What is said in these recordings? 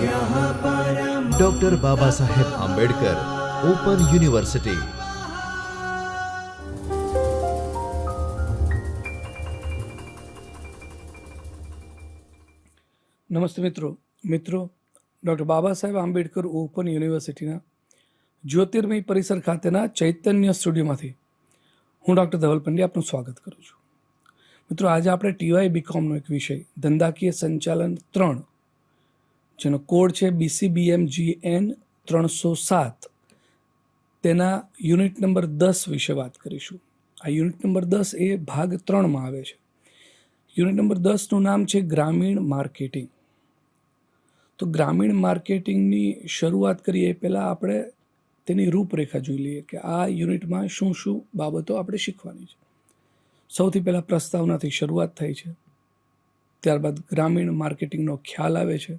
Doctor Baba Saheb Ambedkar open university. નમસ્તે મિત્રો doctor Baba Saheb Ambedkar open યુનિવર્સિટીના જ્યોતિર્મય પરિસર ખાતેના ચૈતન્ય સ્ટુડિયોમાંથી હું ડૉક્ટર ધવલ પંડ્યા આપનું સ્વાગત કરું છું। મિત્રો, આજે આપણે ટીવાય બીકોમનો એક વિષય ધંધાકીય સંચાલન 3, જેનો કોડ છે BCBMGN 307, તેના યુનિટ નંબર 10 વિશે વાત કરીશું। આ યુનિટ નંબર 10 એ ભાગ 3માં આવે છે। યુનિટ નંબર 10નું નામ છે ગ્રામીણ માર્કેટિંગ। તો ગ્રામીણ માર્કેટિંગની શરૂઆત કરીએ એ પહેલાં આપણે તેની રૂપરેખા જોઈ લઈએ કે આ યુનિટમાં શું શું બાબતો આપણે શીખવાની છે। સૌથી પહેલાં પ્રસ્તાવનાથી શરૂઆત થાય છે, ત્યારબાદ ગ્રામીણ માર્કેટિંગનો ખ્યાલ આવે છે,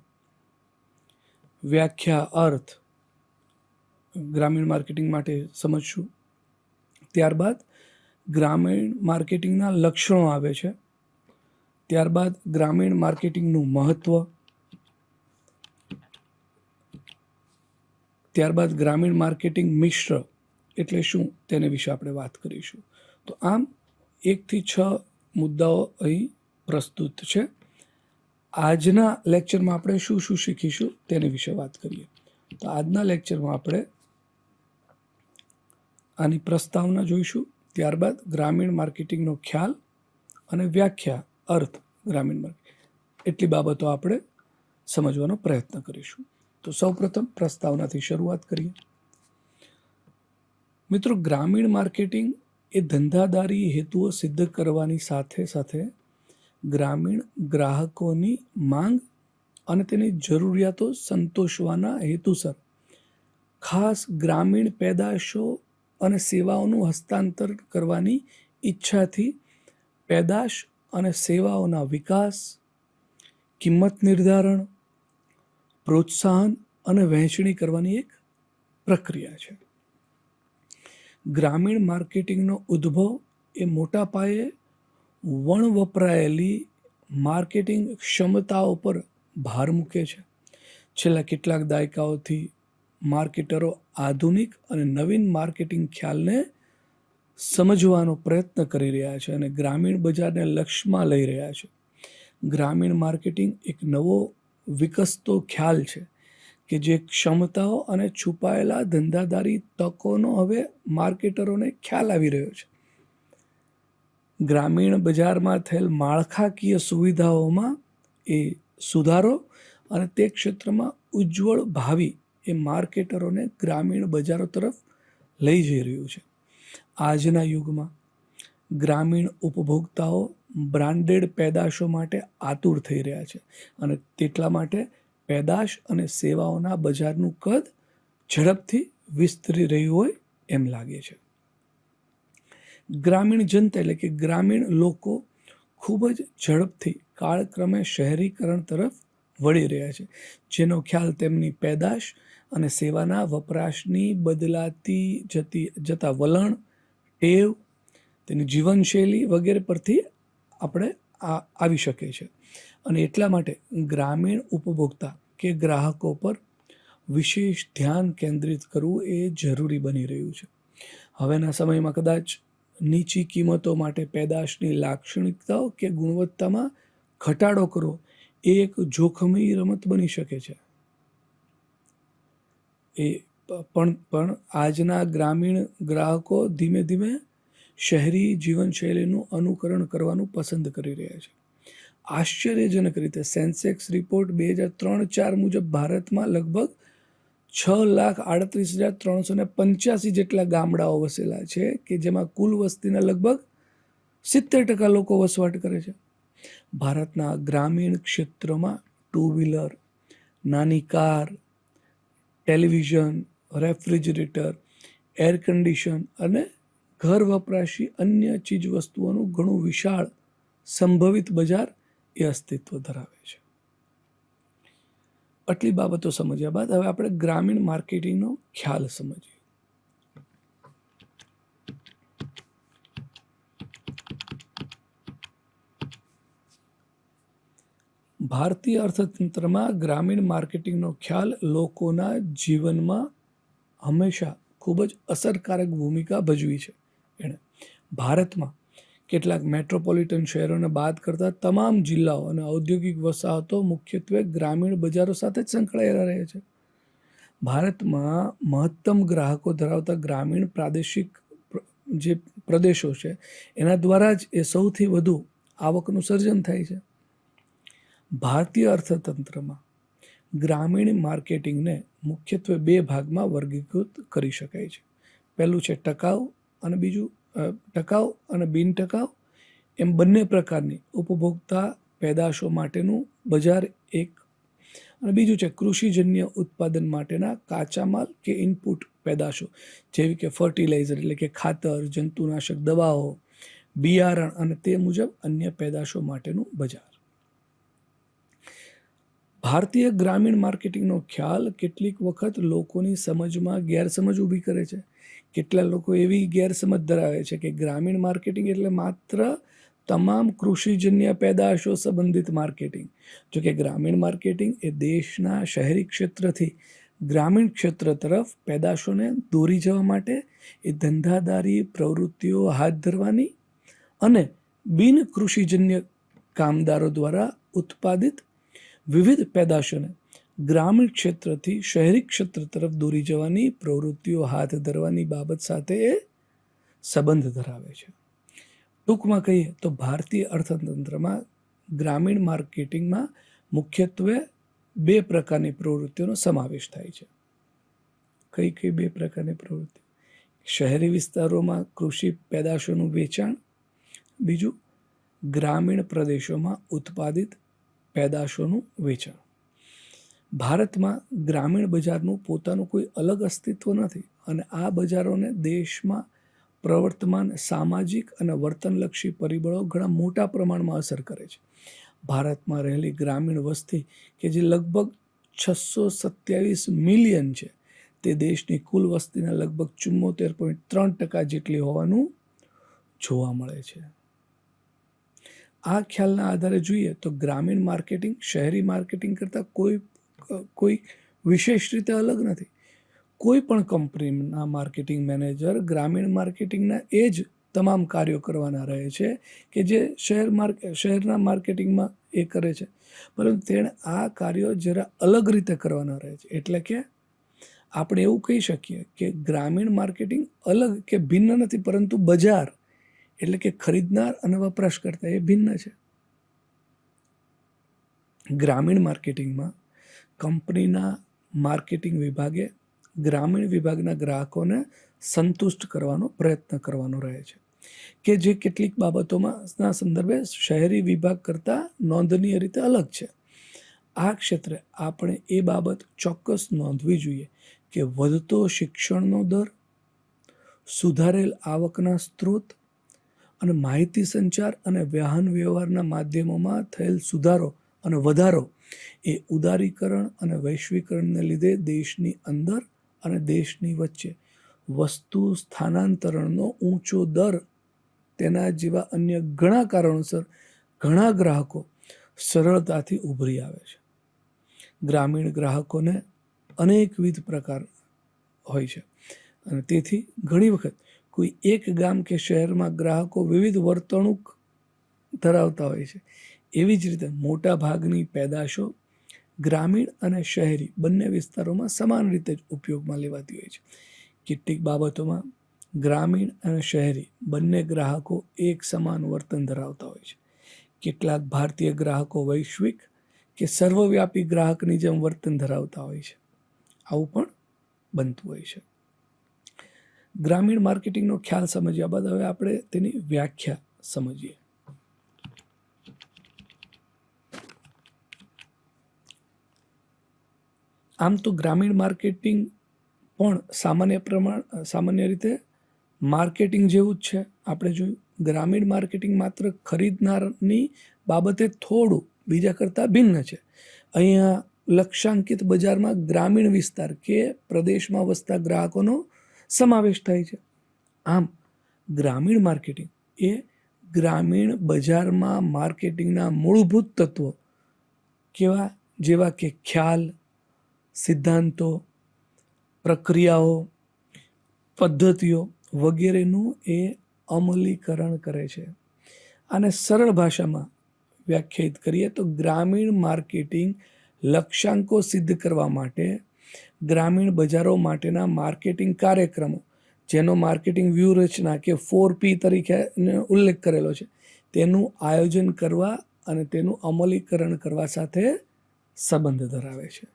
વ્યાખ્યા, અર્થ ગ્રામીણ માર્કેટિંગ માટે સમજશું, ત્યારબાદ ગ્રામીણ માર્કેટિંગના લક્ષણો આવે છે, ત્યારબાદ ગ્રામીણ માર્કેટિંગનું મહત્ત્વ, ત્યારબાદ ગ્રામીણ માર્કેટિંગ મિશ્ર એટલે શું તેને વિશે આપણે વાત કરીશું। તો આમ 1 થી 6 મુદ્દાઓ અહીં પ્રસ્તુત છે। આજના લેક્ચરમાં આપણે શું શું શીખીશું તેની વિશે વાત કરીએ। તો આજના લેક્ચરમાં આપણે આની પ્રસ્તાવના જોઈશું, ત્યારબાદ ગ્રામીણ માર્કેટિંગનો ખ્યાલ અને વ્યાખ્યા, અર્થ ગ્રામીણ માર્કેટિંગ, એટલી બાબતો આપણે સમજવાનો પ્રયત્ન કરીશું। તો સૌપ્રથમ પ્રસ્તાવનાથી શરૂઆત કરીએ। મિત્રો, ગ્રામીણ માર્કેટિંગ એ ધંધાદારી હેતુઓ સિદ્ધ કરવાની સાથે સાથે ગ્રામીણ ગ્રાહકોની માંગ અને તેની જરૂરિયાતો સંતોષવાના હેતુસર ખાસ ગ્રામીણ પેદાશો અને સેવાઓનું હસ્તાંતર કરવાની ઈચ્છાથી પેદાશ અને સેવાઓના વિકાસ, કિંમત નિર્ધારણ, પ્રોત્સાહન અને વહેંચણી કરવાની એક પ્રક્રિયા છે। ગ્રામીણ માર્કેટિંગનો ઉદ્ભવ એ મોટા પાયે વપરાયેલી માર્કેટિંગ ક્ષમતાઓ પર ભાર મૂકે છે। છેલ્લા કેટલાક દાયકાઓથી માર્કેટરો આધુનિક અને નવીન માર્કેટિંગ ખ્યાલને સમજવાનો પ્રયત્ન કરી રહ્યા છે અને ગ્રામીણ બજારને લક્ષ્યમાં લઈ રહ્યા છે। ગ્રામીણ માર્કેટિંગ એક નવો વિકસતો ખ્યાલ છે કે જે ક્ષમતાઓ અને છુપાયેલા ધંધાદારી તકોનો હવે માર્કેટરોને ખ્યાલ આવી રહ્યો છે। ગ્રામીણ બજારમાં થયેલ માળખાકીય સુવિધાઓમાં એ સુધારો અને તે ક્ષેત્રમાં ઉજ્જવળ ભાવિ એ માર્કેટરોને ગ્રામીણ બજારો તરફ લઈ જઈ રહ્યું છે। આજના યુગમાં ગ્રામીણ ઉપભોક્તાઓ બ્રાન્ડેડ પેદાશો માટે આતુર થઈ રહ્યા છે અને તેટલા માટે પેદાશ અને સેવાઓના બજારનું કદ ઝડપથી વિસ્તરી રહ્યું હોય એમ લાગે છે। ગ્રામીણ જનતા એટલે કે ગ્રામીણ લોકો ખૂબ જ ઝડપથી કાળક્રમે શહેરીકરણ તરફ વળી રહ્યા છે, જેનો ખ્યાલ તેમની પેદાશ અને સેવાના વપરાશની બદલાતી જતા વલણ, ટેવ, તેની જીવનશૈલી વગેરે પરથી આપણે આવી શકે છે અને એટલા માટે ગ્રામીણ ઉપભોક્તા કે ગ્રાહકો પર વિશેષ ધ્યાન કેન્દ્રિત કરવું એ જરૂરી બની રહ્યું છે। હવેના સમયમાં કદાચ નીચી કિંમતો માટે પેદાશની લાક્ષણિકતાઓ કે ગુણવત્તામાં ઘટાડો કરવો એ એક જોખમી રમત બની શકે છે। પણ આજના ગ્રામીણ ગ્રાહકો ધીમે ધીમે શહેરી જીવનશૈલીનું અનુકરણ કરવાનું પસંદ કરી રહ્યા છે। આશ્ચર્યજનક રીતે સેન્સેક્સ રિપોર્ટ 2003-4 મુજબ ભારતમાં લગભગ 6,38,385 જેટલા ગામડાઓ વસેલા છે કે જેમાં કુલ વસ્તીના લગભગ 70% લોકો વસવાટ કરે છે। ભારતના ગ્રામીણ ક્ષેત્રમાં 2 વ્હીલર, નાની car, television, refrigerator, air condition અને ઘર વપરાશી અન્ય ચીજ વસ્તુઓનું ઘણું વિશાળ સંભવિત બજાર એ અસ્તિત્વ ધરાવે છે। આટલી બાબતો સમજ્યા બાદ હવે આપણે ગ્રામીણ માર્કેટિંગનો ખ્યાલ સમજીએ। ભારતીય અર્થતંત્રમાં ગ્રામીણ માર્કેટિંગનો ખ્યાલ લોકોના જીવનમાં હંમેશા ખૂબ જ અસરકારક ભૂમિકા ભજવી છે. એણે ભારતમાં કેટલાક મેટ્રોપોલિટન શહેરોને બાદ કરતા તમામ જિલ્લાઓ અને ઔદ્યોગિક વસાહતો મુખ્યત્વે ગ્રામીણ બજારો સાથે જ સંકળાયેલા રહે છે. ભારતમાં મહત્તમ ગ્રાહકો ધરાવતા ગ્રામીણ પ્રાદેશિક જે પ્રદેશો છે એના દ્વારા જ એ સૌથી વધુ આવકનું સર્જન થાય છે. ભારતીય અર્થતંત્રમાં ગ્રામીણ માર્કેટિંગને મુખ્યત્વે બે ભાગમાં વર્ગીકૃત કરી શકાય છે. પહેલું છે ટકાઉ અને બીજું ટકાઉ અને બિન ટકાઉ એમ બંને પ્રકારની ઉપભોક્તા પેદાશો માટેનું બજાર એક, અને બીજું છે કૃષિજન્ય ઉત્પાદન માટેના કાચા માલ કે ઇનપુટ પેદાશો જેવી કે ફર્ટિલાઇઝર એટલે કે ખાતર, જંતુનાશક દવાઓ, બિયારણ અને તે મુજબ અન્ય પેદાશો માટેનું બજાર. ભારતીય ગ્રામીણ માર્કેટિંગનો ખ્યાલ કેટલીક વખત લોકોની સમજમાં ગેરસમજ ઊભી કરે છે. કેટલા લોકો એવી ગેરસમજ ધરાવે છે કે ગ્રામીણ માર્કેટિંગ એટલે માત્ર તમામ કૃષિજન્ય પેદાશો સંબંધિત માર્કેટિંગ. જો કે ગ્રામીણ માર્કેટિંગ એ દેશના શહેરી ક્ષેત્રથી ગ્રામીણ ક્ષેત્ર તરફ પેદાશોને દોરી જવા માટે એ ધંધાદારી પ્રવૃત્તિઓ હાથ ધરવાની અને બિન કૃષિજન્ય કામદારો દ્વારા ઉત્પાદિત વિવિધ પેદાશોને ગ્રામીણ ક્ષેત્રથી શહેરી ક્ષેત્ર તરફ દોરી જવાની પ્રવૃત્તિઓ હાથ ધરવાની બાબત સાથે એ સંબંધ ધરાવે છે. ટૂંકમાં કહીએ તો ભારતીય અર્થતંત્રમાં ગ્રામીણ માર્કેટિંગમાં મુખ્યત્વે બે પ્રકારની પ્રવૃત્તિઓનો સમાવેશ થાય છે. કઈ કઈ બે પ્રકારની પ્રવૃત્તિ? શહેરી વિસ્તારોમાં કૃષિ પેદાશોનું વેચાણ, બીજું ગ્રામીણ પ્રદેશોમાં ઉત્પાદિત પેદાશોનું વેચાણ. ભારતમાં ગ્રામીણ બજારનું પોતાનું કોઈ અલગ અસ્તિત્વ નથી અને આ બજારોને દેશમાં પ્રવર્તમાન સામાજિક અને વર્તનલક્ષી પરિબળો ઘણા મોટા પ્રમાણમાં અસર કરે છે. ભારતમાં રહેલી ગ્રામીણ વસ્તી કે જે લગભગ 627 મિલિયન છે તે દેશની કુલ વસ્તીના લગભગ 74.3% જેટલી હોવાનું જોવા મળે છે. આ ખ્યાલના આધારે જોઈએ તો ગ્રામીણ માર્કેટિંગ શહેરી માર્કેટિંગ કરતાં કોઈ વિશેષ રીતે અલગ નથી. કોઈ પણ કંપનીના માર્કેટિંગ મેનેજર ગ્રામીણ માર્કેટિંગના એ જ તમામ કાર્યો કરવાના રહે છે કે જે શહેરના માર્કેટિંગમાં એ કરે છે, પરંતુ તેણે આ કાર્યો જરા અલગ રીતે કરવાના રહે છે. એટલે કે આપણે એવું કહી શકીએ કે ગ્રામીણ માર્કેટિંગ અલગ કે ભિન્ન નથી, પરંતુ બજાર એટલે કે ખરીદનાર અને વપરાશકર્તા એ ભિન્ન છે. ગ્રામીણ માર્કેટિંગમાં કંપનીના માર્કેટિંગ વિભાગે ગ્રામીણ વિભાગના ગ્રાહકોને સંતુષ્ટ કરવાનો પ્રયત્ન કરવાનો રહે છે કે જે કેટલીક બાબતોના સંદર્ભે શહેરી વિભાગ કરતાં નોંધનીય રીતે અલગ છે. આ ક્ષેત્રે આપણે એ બાબત ચોક્કસ નોંધવી જોઈએ કે વધતો શિક્ષણનો દર, સુધારેલ આવકના સ્ત્રોત અને માહિતી સંચાર અને વાહન વ્યવહારના માધ્યમોમાં થયેલ સુધારો અને વધારો એ ઉદારીકરણ અને વૈશ્વિકરણને લીધે દેશની અંદર અને દેશની વચ્ચે વસ્તુ સ્થાનાંતરણનો ઊંચો દર, તેના જેવા અન્ય ઘણા કારણોસર ઘણા ગ્રાહકો સરળતાથી ઉભરી આવે છે. ગ્રામીણ ગ્રાહકોને અનેકવિધ પ્રકાર હોય છે અને તેથી ઘણી વખત કોઈ એક ગામ કે શહેરમાં ગ્રાહકો વિવિધ વર્તણૂક ધરાવતા હોય છે. એવી જ રીતે મોટા ભાગની પેદાશો ગ્રામીણ અને શહેરી બંને વિસ્તારોમાં સમાન રીતે જ ઉપયોગમાં લેવાતી હોય છે. કેટલીક બાબતોમાં ગ્રામીણ અને શહેરી બંને ગ્રાહકો એક સમાન વર્તન ધરાવતા હોય છે. કેટલાક ભારતીય ગ્રાહકો વૈશ્વિક કે સર્વવ્યાપી ગ્રાહકની જેમ વર્તન ધરાવતા હોય છે. આવું પણ બનતું હોય છે. ગ્રામીણ માર્કેટિંગનો ખ્યાલ સમજ્યા બાદ હવે આપણે તેની વ્યાખ્યા સમજીએ. આમ તો ગ્રામીણ માર્કેટિંગ પણ સામાન્ય રીતે માર્કેટિંગ જેવું જ છે. આપણે જોયું ગ્રામીણ માર્કેટિંગ માત્ર ખરીદનારની બાબતે થોડું બીજા કરતાં ભિન્ન છે. અહીંયા લક્ષ્યાંકિત બજારમાં ગ્રામીણ વિસ્તાર કે પ્રદેશમાં વસતા ગ્રાહકોનો સમાવેશ થાય છે. આમ ગ્રામીણ માર્કેટિંગ એ ગ્રામીણ બજારમાં માર્કેટિંગના મૂળભૂત તત્વો જેવા કે ખ્યાલ, સિદ્ધાંતો, પ્રક્રિયાઓ, પદ્ધતિઓ વગેરેનું એ અમલીકરણ કરે છે. આને સરળ ભાષામાં વ્યાખ્યાયિત કરીએ તો ગ્રામીણ માર્કેટિંગ લક્ષ્યાંકો સિદ્ધ કરવા માટે ગ્રામીણ બજારો માટેના માર્કેટિંગ કાર્યક્રમો, જેનો માર્કેટિંગ વ્યૂહરચના કે 4P તરીકે ઉલ્લેખ કરેલો છે, તેનું આયોજન કરવા અને તેનું અમલીકરણ કરવા સાથે સંબંધ ધરાવે છે.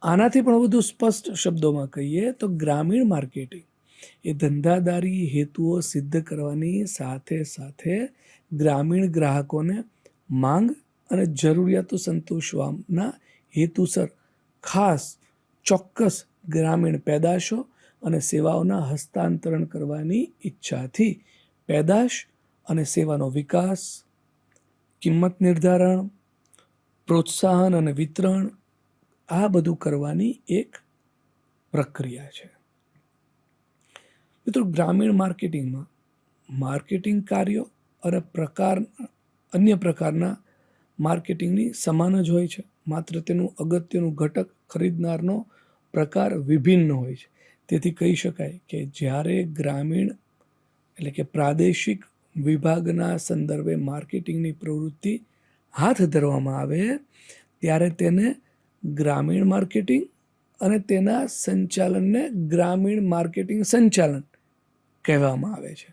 આનાથી પણ વધુ સ્પષ્ટ શબ્દોમાં કહીએ તો ગ્રામીણ માર્કેટિંગ એ ધંધાદારી હેતુઓ સિદ્ધ કરવાની સાથે સાથે ગ્રામીણ ગ્રાહકોને માંગ અને જરૂરિયાતો સંતોષવાના હેતુસર ખાસ ચોક્કસ ગ્રામીણ પેદાશો અને સેવાઓના હસ્તાંતરણ કરવાની ઈચ્છાથી પેદાશ અને સેવાનો વિકાસ, કિંમત નિર્ધારણ, પ્રોત્સાહન અને વિતરણ, આ બધું કરવાની એક પ્રક્રિયા છે. મિત્રો, ગ્રામીણ માર્કેટિંગમાં માર્કેટિંગ કાર્યો અને અન્ય પ્રકારના માર્કેટિંગની સમાન જ હોય છે, માત્ર તેનું અગત્યનું ઘટક ખરીદનારનો પ્રકાર વિભિન્ન હોય છે. તેથી કહી શકાય કે જ્યારે ગ્રામીણ એટલે કે પ્રાદેશિક વિભાગના સંદર્ભે માર્કેટિંગની પ્રવૃત્તિ હાથ ધરવામાં આવે ત્યારે તેને ગ્રામીણ માર્કેટિંગ અને તેના સંચાલનને ગ્રામીણ માર્કેટિંગ સંચાલન કહેવામાં આવે છે.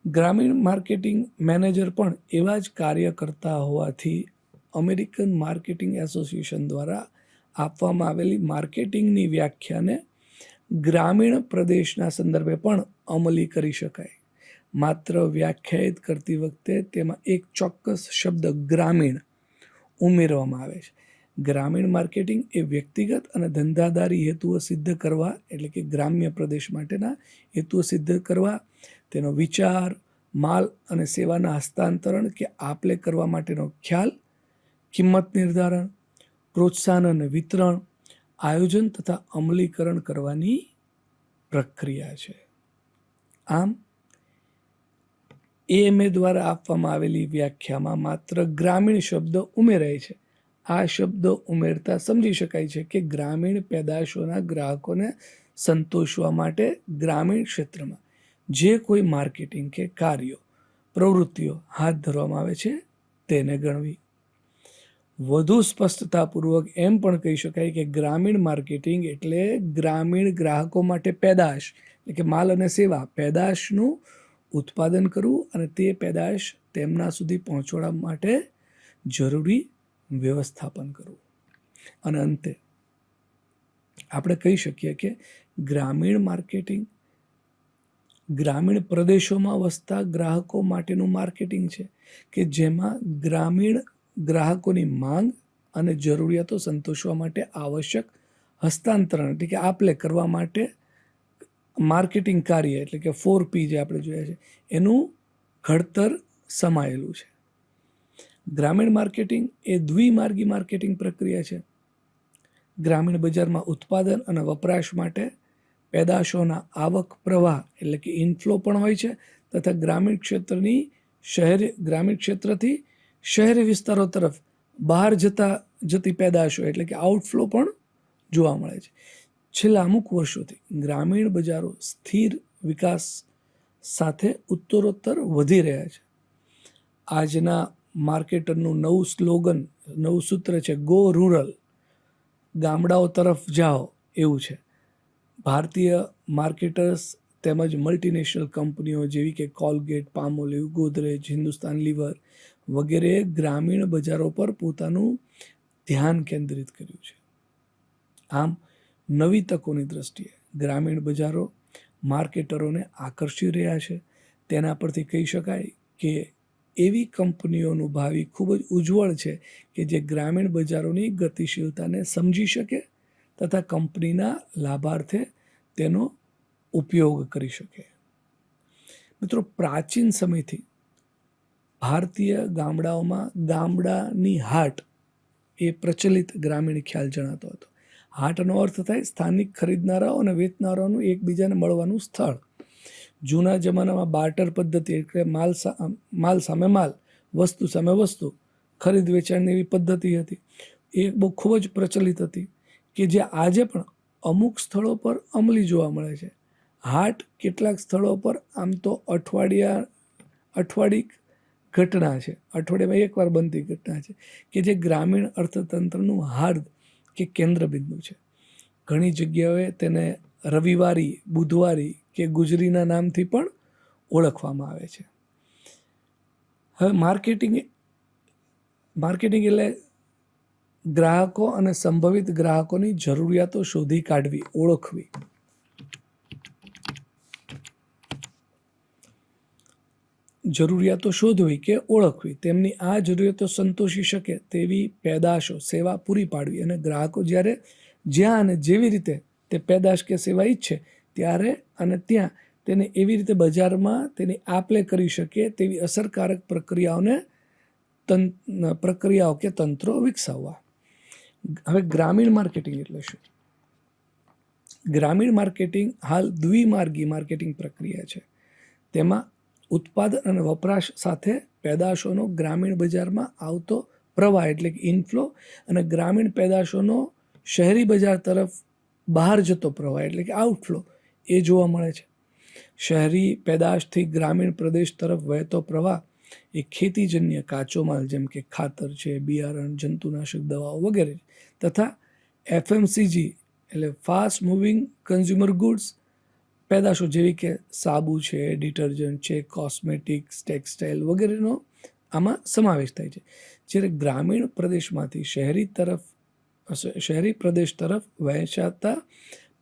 ગ્રામીણ માર્કેટિંગ મેનેજર પણ એવા જ કાર્ય કરતા હોવાથી અમેરિકન માર્કેટિંગ એસોસિએશન દ્વારા આપવામાં આવેલી માર્કેટિંગની વ્યાખ્યાને ગ્રામીણ પ્રદેશના સંદર્ભે પણ અમલી કરી શકાય. માત્ર વ્યાખ્યાયિત કરતી વખતે તેમાં એક ચોક્કસ શબ્દ ગ્રામીણ ઉમેરવામાં આવે છે. ગ્રામીણ માર્કેટિંગ એ વ્યક્તિગત અને ધંધાદારી હેતુઓ સિદ્ધ કરવા એટલે કે ગ્રામ્ય પ્રદેશ માટેના હેતુઓ સિદ્ધ કરવા, તેનો વિચાર, માલ અને સેવાના હસ્તાંતરણ કે આપલે કરવા માટેનો ખ્યાલ, કિંમત નિર્ધારણ, પ્રોત્સાહન અને વિતરણ, આયોજન તથા અમલીકરણ કરવાની પ્રક્રિયા છે. આમ AMA દ્વારા આપવામાં આવેલી વ્યાખ્યામાં માત્ર ગ્રામીણ શબ્દ ઉમેરાય છે. આ શબ્દો ઉમેરતા સમજી શકાય છે કે ગ્રામીણ પેદાશોના ગ્રાહકોને સંતોષવા માટે ગ્રામીણ ક્ષેત્રમાં જે કોઈ માર્કેટિંગ કે કાર્યો, પ્રવૃત્તિઓ હાથ ધરવામાં આવે છે તેને ગણવી. વધુ સ્પષ્ટતાપૂર્વક એમ પણ કહી શકાય કે ગ્રામીણ માર્કેટિંગ એટલે ગ્રામીણ ગ્રાહકો માટે પેદાશ એટલે કે માલ અને સેવા પેદાશનું ઉત્પાદન કરવું અને તે પેદાશ તેમના સુધી પહોંચાડવા માટે જરૂરી વ્યવસ્થાપન કરવું. અને અંતે આપણે કહી શકીએ કે ગ્રામીણ માર્કેટિંગ ગ્રામીણ પ્રદેશોમાં વસતા ગ્રાહકો માટેનું માર્કેટિંગ છે કે જેમાં ગ્રામીણ ગ્રાહકોની માંગ અને જરૂરિયાતો સંતોષવા માટે આવશ્યક હસ્તાંતરણ એટલે કે આપલે કરવા માટે માર્કેટિંગ કાર્ય એટલે કે 4P જે આપણે જોયા છે એનું ઘડતર સમાયેલું છે. ગ્રામીણ માર્કેટિંગ એ દ્વિમાર્ગી માર્કેટિંગ પ્રક્રિયા છે. ગ્રામીણ બજારમાં ઉત્પાદન અને વપરાશ માટે પેદાશોના આવક પ્રવાહ એટલે કે ઇનફ્લો પણ હોય છે તથા ગ્રામીણ ક્ષેત્રથી શહેરી વિસ્તારો તરફ બહાર જતી પેદાશો એટલે કે આઉટફ્લો પણ જોવા મળે છે. છેલ્લા અમુક વર્ષોથી ગ્રામીણ બજારો સ્થિર વિકાસ સાથે ઉત્તરોત્તર વધી રહ્યા છે. આજના માર્કેટરનું નવું સૂત્ર છે ગો રૂરલ, ગામડાઓ તરફ જાઓ એવું છે. ભારતીય માર્કેટર્સ તેમજ મલ્ટીનેશનલ કંપનીઓ જેવી કે કોલગેટ, પામોલિવ, ગોદરેજ, હિન્દુસ્તાન લીવર વગેરે ગ્રામીણ બજારો પર પોતાનું ધ્યાન કેન્દ્રિત કર્યું છે. આમ નવી તકોની દ્રષ્ટિએ ગ્રામીણ બજારો માર્કેટરોને આકર્ષી રહ્યા છે. તેના પરથી કહી શકાય કે એવી કંપનીઓનું ભાવિ ખૂબ જ ઉજ્જવળ છે કે જે ગ્રામીણ બજારોની ગતિશીલતાને સમજી શકે તથા કંપનીના લાભાર્થે તેનો ઉપયોગ કરી શકે. મિત્રો, પ્રાચીન સમયથી ભારતીય ગામડાઓમાં ગામડાની હાટ એ પ્રચલિત ગ્રામીણ ખ્યાલ જણાતો હતો. હાટનો અર્થ થાય સ્થાનિક ખરીદનારાઓ અને વેચનારાઓનું એકબીજાને મળવાનું સ્થળ. જૂના જમાનામાં બાર્ટર પદ્ધતિ એટલે માલ સામે માલ, વસ્તુ સામે વસ્તુ ખરીદ વેચાણની એવી પદ્ધતિ હતી, એ બહુ ખૂબ જ પ્રચલિત હતી કે જે આજે પણ અમુક સ્થળો પર અમલી જોવા મળે છે. હાટ કેટલાક સ્થળો પર આમ તો અઠવાડિક ઘટના છે, અઠવાડિયામાં એકવાર બનતી ઘટના છે કે જે ગ્રામીણ અર્થતંત્રનું હાર્દ કે કેન્દ્રબિંદુ છે. ઘણી જગ્યાએ તેને રવિવારી, બુધવારી કે ગુજરીના નામથી પણ ઓળખવામાં આવે છે. હવે માર્કેટિંગ એટલે ગ્રાહકો અને સંભવિત ગ્રાહકોની જરૂરિયાતો શોધી કાઢવી, ઓળખવી. જરૂરિયાતો શોધવી કે ઓળખવી, તેમની આ જરૂરિયાતો સંતોષી શકે તેવી પેદાશો, સેવા પૂરી પાડવી અને ગ્રાહકો જ્યારે જ્યાં અને જેવી રીતે તે પેદાશ કે સેવા ઈચ્છે ત્યારે અને ત્યાં તેને એવી રીતે બજારમાં તેની આપ-લે કરી શકે તેવી અસરકારક પ્રક્રિયાઓ કે તંત્રો વિકસાવવા. હવે ગ્રામીણ માર્કેટિંગ એટલે શું? ગ્રામીણ માર્કેટિંગ હાલ દ્વિમાર્ગી માર્કેટિંગ પ્રક્રિયા છે. તેમાં ઉત્પાદન અને વપરાશ સાથે પેદાશોનો ગ્રામીણ બજારમાં આવતો પ્રવાહ એટલે કે ઇનફ્લો અને ગ્રામીણ પેદાશોનો શહેરી બજાર તરફ બહાર જતો પ્રવાહ એટલે કે આઉટફ્લો એ જોવા મળે છે. શહેરી પેદાશથી ગ્રામીણ પ્રદેશ તરફ વહેતો પ્રવાહ એ ખેતીજન્ય કાચો માલ જેમ કે ખાતર છે, બિયારણ, જંતુનાશક દવાઓ વગેરે તથા એફએમસીજી એટલે ફાસ્ટ મૂવિંગ કન્ઝ્યુમર ગુડ્સ પેદાશો જેવી કે સાબુ છે, ડિટર્જન્ટ છે, કોસ્મેટિક્સ, ટેક્સટાઇલ વગેરેનો આમાં સમાવેશ થાય છે. જ્યારે ગ્રામીણ પ્રદેશમાંથી શહેરી પ્રદેશ તરફ વહેંચાતા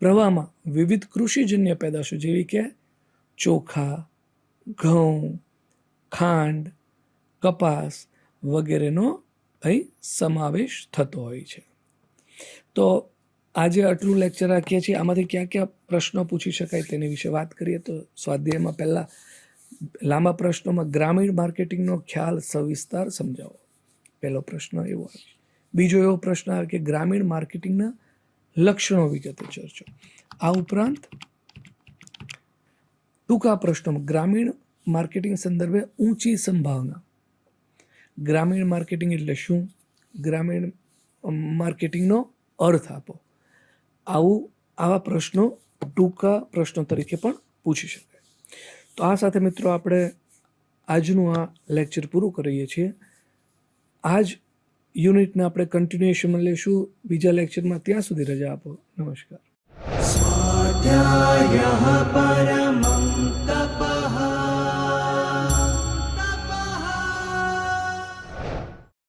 પ્રવાહમાં વિવિધ કૃષિજન્ય પેદાશો જેવી કે ચોખા, ઘઉં, ખાંડ, કપાસ વગેરેનો અહીં સમાવેશ થતો હોય છે. તો આજે આટલું લેક્ચર રાખીએ છીએ. આમાંથી ક્યાં ક્યાં પ્રશ્નો પૂછી શકાય તેની વિશે વાત કરીએ તો સ્વાધ્યાયમાં પહેલાં લાંબા પ્રશ્નોમાં ગ્રામીણ માર્કેટિંગનો ખ્યાલ સવિસ્તાર સમજાવો. પહેલો પ્રશ્ન એવો આવે. બીજો એવો પ્રશ્ન આવે કે ગ્રામીણ માર્કેટિંગના લક્ષણો વિગતે ચર્ચો. આ ઉપરાંત ટૂંકા પ્રશ્નોમાં ગ્રામીણ માર્કેટિંગ સંદર્ભે ઊંચી સંભાવના, ગ્રામીણ માર્કેટિંગ એટલે શું, ગ્રામીણ માર્કેટિંગનો અર્થ આપો. આવા પ્રશ્નો ટૂંકા પ્રશ્નો તરીકે પણ પૂછી શકાય. તો આ સાથે મિત્રો આપણે આજનું આ લેક્ચર પૂરું કરીએ છીએ. આ જ યુનિટને આપણે કન્ટિન્યુએશનમાં લેશું બીજા લેક્ચરમાં. ત્યાં સુધી રજા આપો. નમસ્કાર. સ્વાધ્યાયઃ પરમઃ